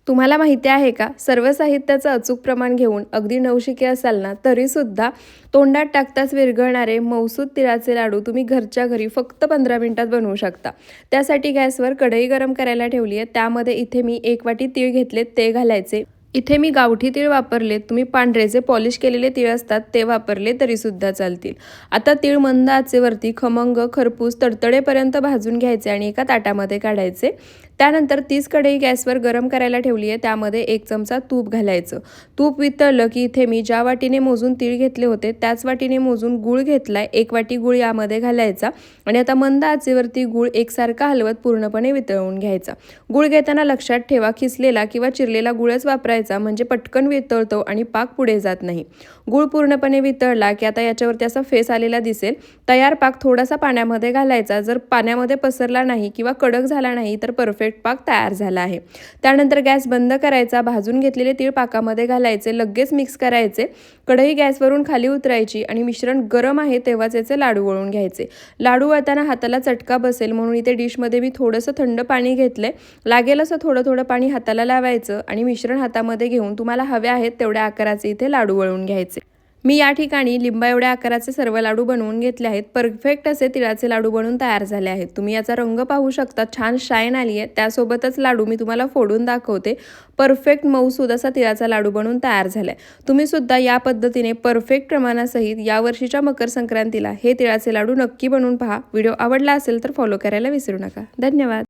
तुम्हाला माहिती आहे का, सर्व साहित्याचं अचूक प्रमाण घेऊन अगदी नवशिके असाल ना तरीसुद्धा तोंडात टाकताच विरघळणारे मऊसूत तिळाचे लाडू तुम्ही घरच्या घरी फक्त 15 मिनिटात बनवू शकता। त्यासाठी गॅसवर कढई गरम करायला ठेवली आहे। त्यामध्ये इथे मी 1 वाटी तीळ घेतलेत, ते घालायचे। इथे मी गावठी तीळ वापरले, तुम्ही पांढरे जे पॉलिश केलेले तीळ असतात ते वापरले तरी सुद्धा चालतील। आता तीळ मंद आचेवरती खमंग खरपूस तडतडेपर्यंत भाजून घ्यायचे आणि एका ताटामध्ये काढायचे। त्यानंतर तीच कढई गॅसवर गरम करायला ठेवली आहे, त्यामध्ये 1 चमचा तूप घालायचं। तूप वितळलं की इथे मी ज्या वाटीने मोजून तीळ घेतले होते त्याच वाटीने मोजून गूळ घेतलाय, 1 वाटी गूळ यामध्ये घालायचा आणि आता मंद आचेवरती गूळ एकसारखा हलवत पूर्णपणे वितळवून घ्यायचा। गूळ घेताना लक्षात ठेवा, खिसलेला किंवा चिरलेला गूळच वापरायचा, म्हणजे पटकन वितळतो आणि पाक पुढे जात नाही। गूळ पूर्णपणे वितळला की आता याच्यावरती असा फेस आलेला दिसेल। तयार पाक थोडासा पाण्यामध्ये घालायचा, जर पाण्यामध्ये पसरला नाही किंवा कडक झाला नाही तर परफेक्ट पाक तयार झाला आहे। त्यानंतर गॅस बंद करायचा, भाजून घेतलेले तीळ पाकामध्ये घालायचे, लगेच मिक्स करायचे। कढई गॅसवरून खाली उतरायची आणि मिश्रण गरम आहे तेव्हाच याचे लाडू वळून घ्यायचे। लाडू वळताना हाताला चटका बसेल म्हणून इथे डिशमध्ये मी थोडंसं थंड पाणी घेतलंय, लागेल असं थोडं थोडं पाणी हाताला लावायचं आणि मिश्रण हातामध्ये घेऊन तुम्हाला हवे आहेत तेवढ्या आकाराचे इथे लाडू वळून घ्यायचे। मी या ठिकाणी लिंबा एवढ्या आकाराचे सर्व लाडू बनवून घेतले आहेत। परफेक्ट असे तिळाचे लाडू बनवून तयार झाले आहेत। तुम्ही याचा रंग पाहू शकता, छान शाईन आली आहे। त्यासोबतच लाडू मी तुम्हाला फोडून दाखवते। परफेक्ट मऊसूद असा तिळाचा लाडू बनवून तयार झालाय। तुम्ही सुद्धा या पद्धतीने परफेक्ट प्रमाणासहित या वर्षीच्या मकर संक्रांतीला हे तिळाचे लाडू नक्की बनवून पहा। व्हिडिओ आवडला असेल तर फॉलो करायला विसरू नका। धन्यवाद।